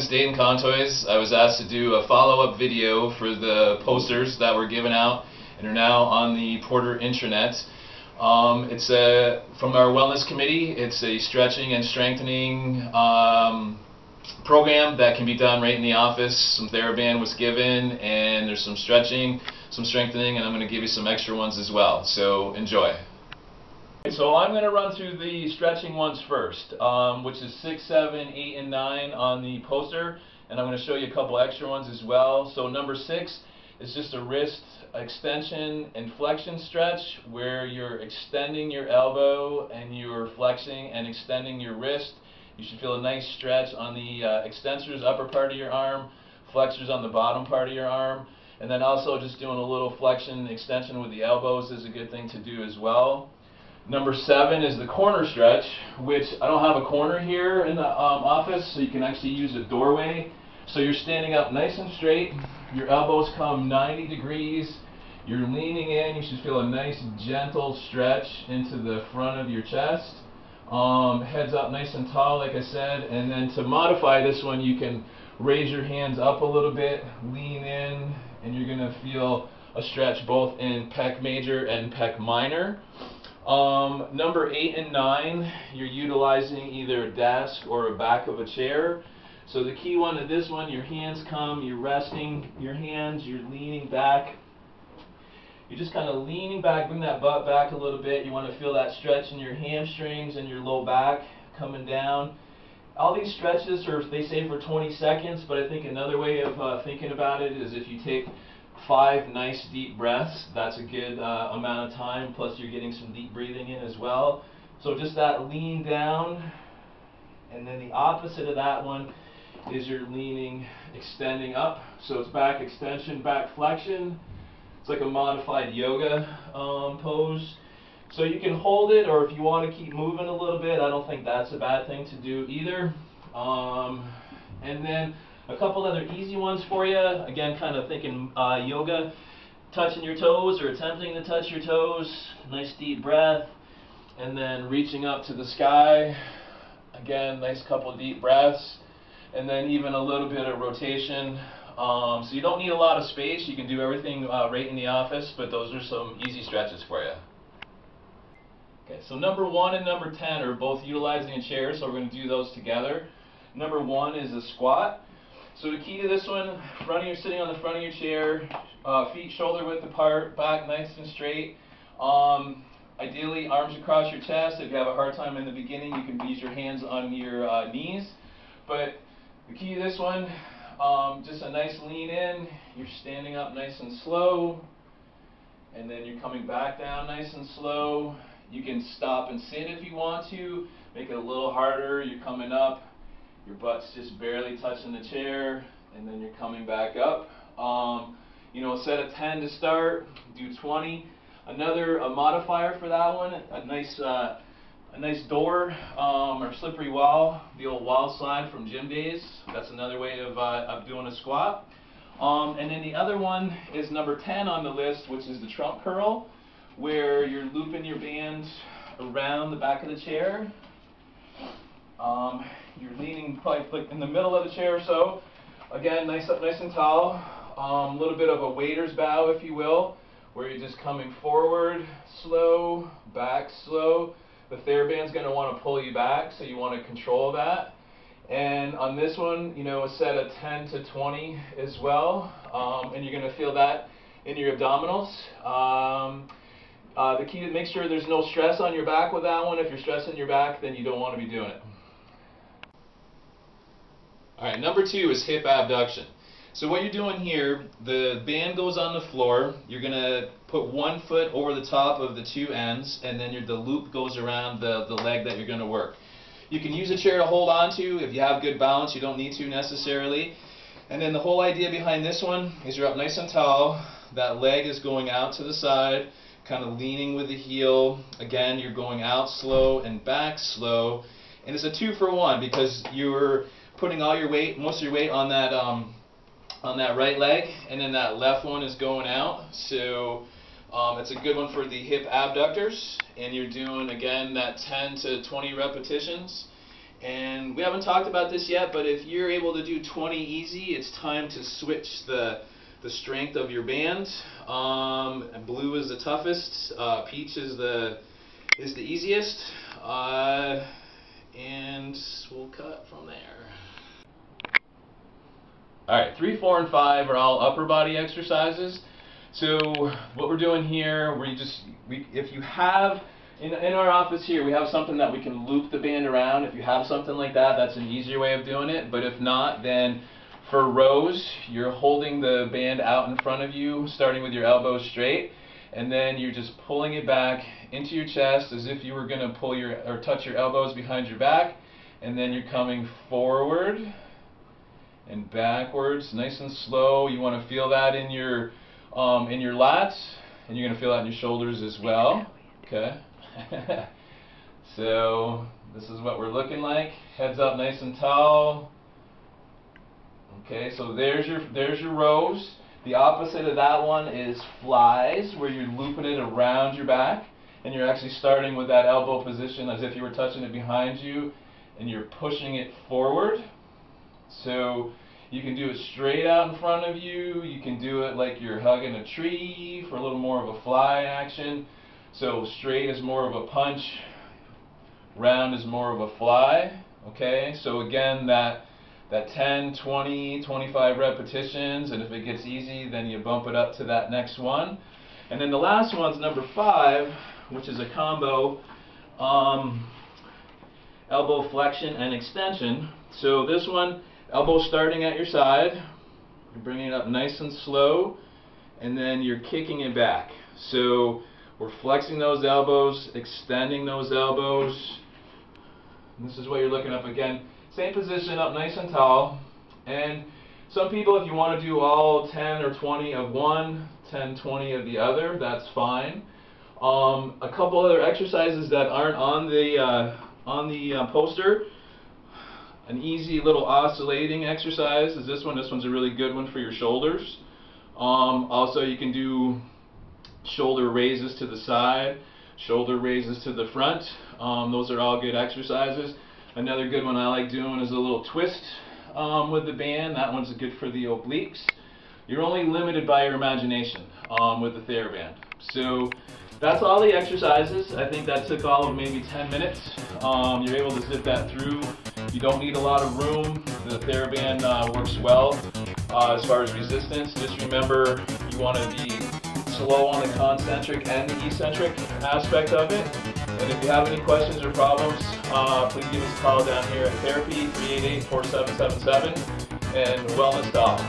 is Dayton Contoys. I was asked to do a follow-up video for the posters that were given out and are now on the Porter intranet. It's from our wellness committee. It's a stretching and strengthening program that can be done right in the office. Some TheraBand was given, and there's some stretching, some strengthening, and I'm going to give you some extra ones as well. So enjoy. So I'm going to run through the stretching ones first, which is 6, 7, 8, and 9 on the poster, and I'm going to show you a couple extra ones as well. So number 6 is just a wrist extension and flexion stretch where you're extending your elbow and you're flexing and extending your wrist. You should feel a nice stretch on the extensors, upper part of your arm, flexors on the bottom part of your arm, and then also just doing a little flexion extension with the elbows is a good thing to do as well. Number 7 is the corner stretch, which I don't have a corner here in the office, so you can actually use a doorway. So you're standing up nice and straight, your elbows come 90 degrees, you're leaning in, you should feel a nice gentle stretch into the front of your chest. Heads up nice and tall, like I said, and then to modify this one, you can raise your hands up a little bit, lean in, and you're going to feel a stretch both in pec major and pec minor. Number 8 and 9, you're utilizing either a desk or a back of a chair. So the key one to this one, your hands come, you're resting your hands, you're leaning back. You're just kind of leaning back, bring that butt back a little bit. You want to feel that stretch in your hamstrings and your low back coming down. All these stretches are, they say, for 20 seconds, but I think another way of thinking about it is if you take 5 nice deep breaths, that's a good amount of time, plus you're getting some deep breathing in as well. So just that lean down, and then the opposite of that one is you're leaning, extending up. So it's back extension, back flexion. It's like a modified yoga pose. So you can hold it, or if you want to keep moving a little bit, I don't think that's a bad thing to do either. And then a couple other easy ones for you. Again, kind of thinking yoga, touching your toes or attempting to touch your toes. Nice deep breath. And then reaching up to the sky. Again, nice couple deep breaths. And then even a little bit of rotation. So you don't need a lot of space. You can do everything right in the office, but those are some easy stretches for you. Okay, so number 1 and number 10 are both utilizing a chair, so we're going to do those together. Number 1 is a squat. So the key to this one, you're sitting on the front of your chair, feet shoulder width apart, back nice and straight. Ideally, arms across your chest. If you have a hard time in the beginning, you can use your hands on your knees. But the key to this one, just a nice lean in. You're standing up nice and slow, and then you're coming back down nice and slow. You can stop and sit if you want to. Make it a little harder. You're coming up. Your butt's just barely touching the chair, and then you're coming back up. Set a 10 to start, do 20. A modifier for that one, a nice door or slippery wall, the old wall slide from gym days. That's another way of doing a squat. And then the other one is number 10 on the list, which is the trunk curl, where you're looping your band around the back of the chair. You're leaning probably in the middle of the chair or so. Again, nice up, nice and tall. A little bit of a waiter's bow, if you will, where you're just coming forward, slow, back, slow. The TheraBand's going to want to pull you back, so you want to control that. And on this one, a set of 10 to 20 as well, and you're going to feel that in your abdominals. The key to make sure there's no stress on your back with that one. If you're stressing your back, then you don't want to be doing it. Alright, number 2 is hip abduction. So what you're doing here, the band goes on the floor. You're going to put one foot over the top of the 2 ends, and then the loop goes around the leg that you're going to work. You can use a chair to hold on to. If you have good balance, you don't need to necessarily. And then the whole idea behind this one is you're up nice and tall. That leg is going out to the side, kind of leaning with the heel. Again, you're going out slow and back slow. And it's a 2-for-1 because you're putting all your weight, most of your weight on that right leg, and then that left one is going out. So it's a good one for the hip abductors, and you're doing, again, that 10 to 20 repetitions. And we haven't talked about this yet, but if you're able to do 20 easy, it's time to switch the strength of your band. Blue is the toughest, peach is the easiest, and we'll cut from there. Alright, 3, 4, and 5 are all upper body exercises. So what we're doing here, if you have, in our office here, we have something that we can loop the band around. If you have something like that, that's an easier way of doing it. But if not, then for rows, you're holding the band out in front of you, starting with your elbows straight, and then you're just pulling it back into your chest as if you were going to pull or touch your elbows behind your back, and then you're coming forward and backwards, nice and slow. You want to feel that in your lats, and you're going to feel that in your shoulders as well. Okay. So this is what we're looking like. Heads up, nice and tall. Okay, so there's your rows. The opposite of that one is flies, where you're looping it around your back, and you're actually starting with that elbow position as if you were touching it behind you, and you're pushing it forward. So you can do it straight out in front of you. You can do it like you're hugging a tree for a little more of a fly action. So straight is more of a punch, round is more of a fly. Okay, so again, that 10, 20, 25 repetitions, and if it gets easy, then you bump it up to that next one. And then the last one's number 5, which is a combo, elbow flexion and extension. So this one, elbow starting at your side, you're bringing it up nice and slow, and then you're kicking it back. So we're flexing those elbows, extending those elbows. And this is what you're looking up again. Same position, up nice and tall. And some people, if you want to do all 10 or 20 of one, 10, 20 of the other, that's fine. A couple other exercises that aren't on the poster. An easy little oscillating exercise is this one. This one's a really good one for your shoulders. Also, you can do shoulder raises to the side, shoulder raises to the front. Those are all good exercises. Another good one I like doing is a little twist with the band. That one's good for the obliques. You're only limited by your imagination with the TheraBand. So that's all the exercises. I think that took all of maybe 10 minutes. You're able to zip that through. You don't need a lot of room. The TheraBand works well as far as resistance. Just remember, you want to be slow on the concentric and the eccentric aspect of it. And if you have any questions or problems, please give us a call down here at Therapy 388-4777 and Wellness Talk.